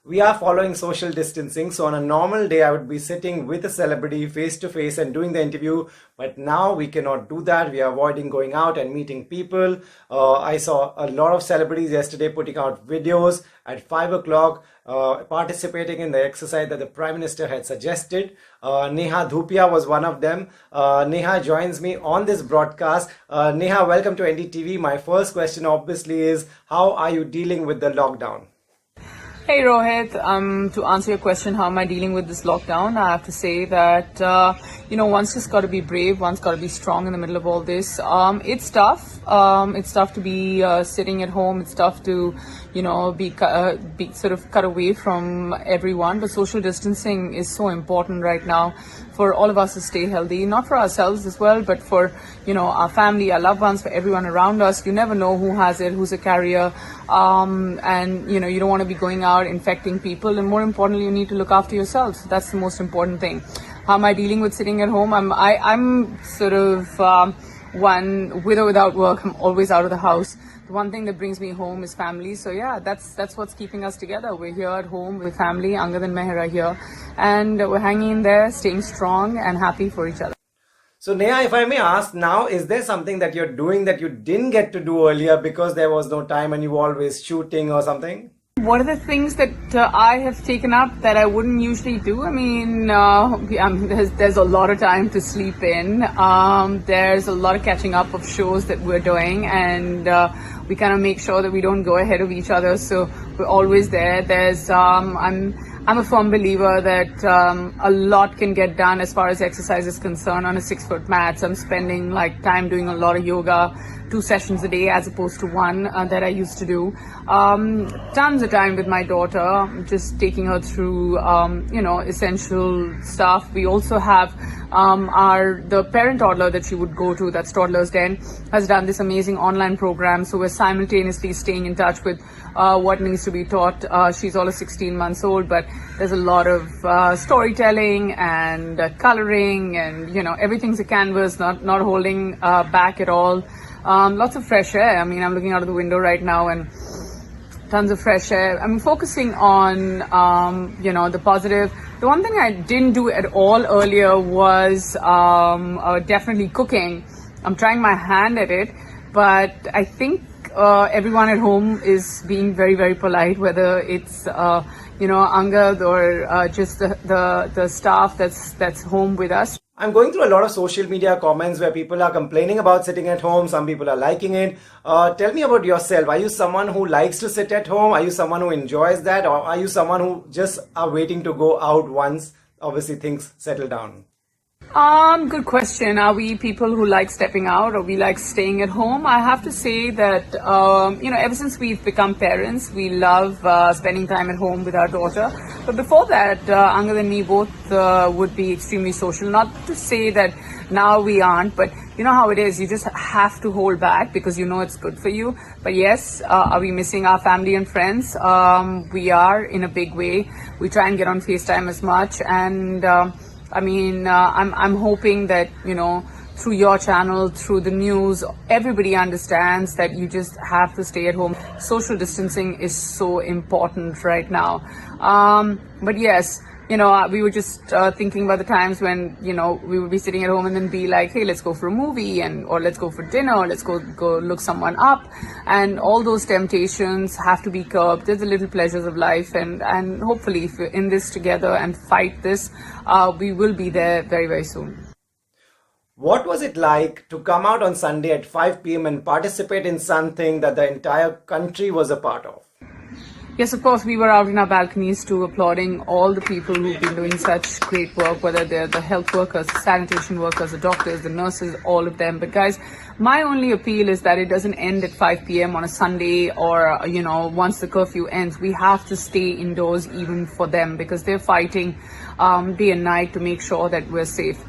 we are following social distancing. So on a normal day, I would be sitting with a celebrity face to face and doing the interview. But now we cannot do that. We are avoiding going out and meeting people. I saw a lot of celebrities yesterday putting out videos at 5 o'clock, participating in the exercise that the Prime Minister had suggested. Neha Dhupia was one of them. Neha joins me on this broadcast. Neha, welcome to NDTV. My first question obviously is, how are you dealing with the lockdown? Hey Rohit, to answer your question, how am I dealing with this lockdown? I have to say that, one's just got to be brave, one's got to be strong in the middle of all this. It's tough. It's tough to be sitting at home. It's tough to, be sort of cut away from everyone. But social distancing is so important right now for all of us to stay healthy, not for ourselves as well, but for, our family, our loved ones, for everyone around us. You never know who has it, who's a carrier. And, you don't want to be going out infecting people. And more importantly, you need to look after yourselves. That's the most important thing. How am I dealing with sitting at home? I'm sort of one, with or without work, I'm always out of the house. The one thing that brings me home is family. So yeah, that's what's keeping us together. We're here at home with family. Angad and Meher are here. And we're hanging in there, staying strong and happy for each other. So Neha, if I may ask now, is there something that you're doing that you didn't get to do earlier because there was no time and you were always shooting or something? What are the things that I have taken up that I wouldn't usually do? There's a lot of time to sleep in. There's a lot of catching up of shows that we're doing, and we kind of make sure that we don't go ahead of each other. So we're always there. I'm a firm believer that a lot can get done as far as exercise is concerned on a 6-foot mat. So I'm spending time doing a lot of yoga, 2 sessions a day as opposed to 1 that I used to do. Tons of time with my daughter, just taking her through, essential stuff. We also have the parent toddler that she would go to, that's Toddler's Den, has done this amazing online program. So we're simultaneously staying in touch with what needs to be taught. She's all of 16 months old, but there's a lot of storytelling and coloring, and everything's a canvas, not holding back at all. Lots of fresh air. I'm looking out of the window right now and tons of fresh air. I'm focusing on the positive. The one thing I didn't do at all earlier was definitely cooking. I'm trying my hand at it, but I think everyone at home is being very, very polite, whether it's Angad or just the staff that's home with us. I'm going through a lot of social media comments where people are complaining about sitting at home. Some people are liking it. Tell me about yourself. Are you someone who likes to sit at home? Are you someone who enjoys that? Or are you someone who just are waiting to go out once, obviously, things settle down? Good question. Are we people who like stepping out, or we like staying at home? I have to say that, ever since we've become parents, we love spending time at home with our daughter. But before that, Angad and me both would be extremely social. Not to say that now we aren't, but you know how it is. You just have to hold back because it's good for you. But yes, are we missing our family and friends? We are, in a big way. We try and get on FaceTime as much, and I'm hoping that, through your channel, through the news, everybody understands that you just have to stay at home. Social distancing is so important right now. But yes, we were just thinking about the times when, we would be sitting at home and then be like, hey, let's go for a movie, or let's go for dinner, or let's go look someone up. And all those temptations have to be curbed. There's the little pleasures of life. And hopefully, if we're in this together and fight this, we will be there very, very soon. What was it like to come out on Sunday at 5 p.m. and participate in something that the entire country was a part of? Yes, of course, we were out in our balconies too, applauding all the people who've been doing such great work, whether they're the health workers, the sanitation workers, the doctors, the nurses, all of them. But guys, my only appeal is that it doesn't end at 5 p.m. on a Sunday, or, once the curfew ends. We have to stay indoors even for them, because they're fighting day and night to make sure that we're safe.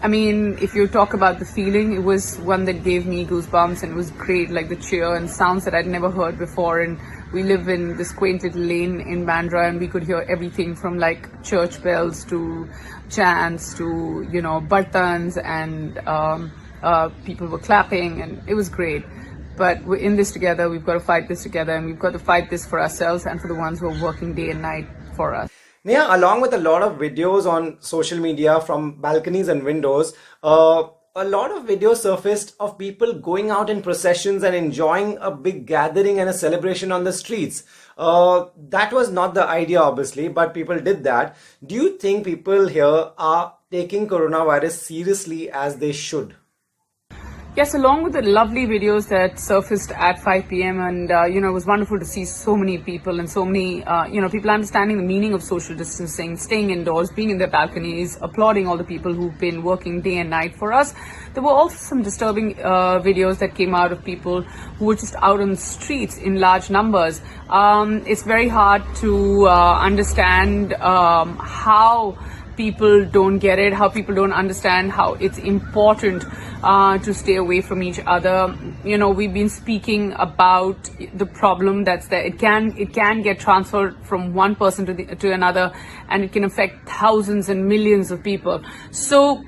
If you talk about the feeling, it was one that gave me goosebumps, and it was great, like the cheer and sounds that I'd never heard before. And we live in this quaint little lane in Bandra, and we could hear everything from church bells to chants to, bartans, and people were clapping, and it was great. but we're in this together. We've got to fight this together, and we've got to fight this for ourselves and for the ones who are working day and night for us. Neha, along with a lot of videos on social media from balconies and windows, a lot of videos surfaced of people going out in processions and enjoying a big gathering and a celebration on the streets. That was not the idea, obviously, but people did that. Do you think people here are taking coronavirus seriously as they should? Yes, along with the lovely videos that surfaced at 5 p.m. and, it was wonderful to see so many people and so many, people understanding the meaning of social distancing, staying indoors, being in their balconies, applauding all the people who've been working day and night for us. There were also some disturbing videos that came out of people who were just out on the streets in large numbers. It's very hard to understand how people don't get it, how people don't understand how it's important to stay away from each other. We've been speaking about the problem that's there. It can get transferred from one person to another, and it can affect thousands and millions of people. So,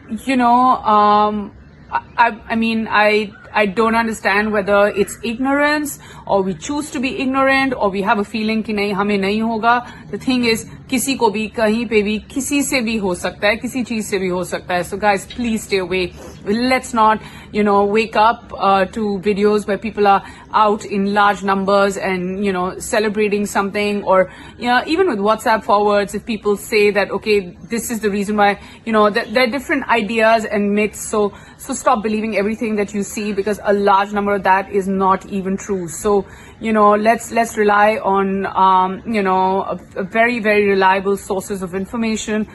I don't understand whether it's ignorance or we choose to be ignorant or we have a feeling कि नहीं हमें नहीं होगा. The thing is, किसी को भी कहीं पे भी किसी से भी हो सकता है, किसी चीज से भी हो सकता है. So guys, please stay away. Let's not, wake up to videos where people are out in large numbers and, celebrating something, or, even with WhatsApp forwards, if people say that, okay, this is the reason why, there are different ideas and myths. So stop believing everything that you see, because a large number of that is not even true. So, let's rely on, a very, very reliable sources of information.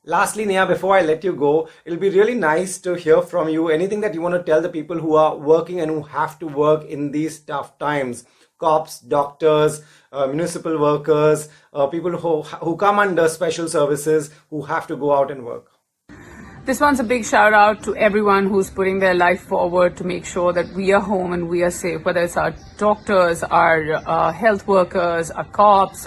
Lastly, Neha, before I let you go, it'll be really nice to hear from you. Anything that you want to tell the people who are working and who have to work in these tough times? Cops, doctors, municipal workers, people who come under special services, who have to go out and work. This one's a big shout out to everyone who's putting their life forward to make sure that we are home and we are safe, whether it's our doctors, our health workers, our cops,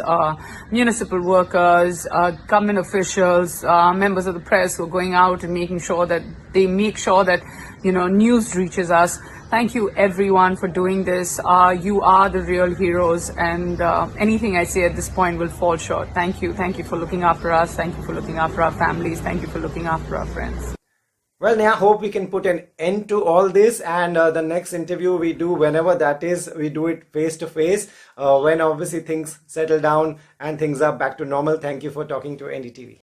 municipal workers, government officials, members of the press who are going out and making sure that they make sure that, news reaches us. Thank you everyone for doing this. You are the real heroes, and anything I say at this point will fall short. Thank you. Thank you for looking after us. Thank you for looking after our families. Thank you for looking after our friends. Well, Neha, hope we can put an end to all this, and the next interview we do, whenever that is, we do it face to face, when obviously things settle down and things are back to normal. Thank you for talking to NDTV.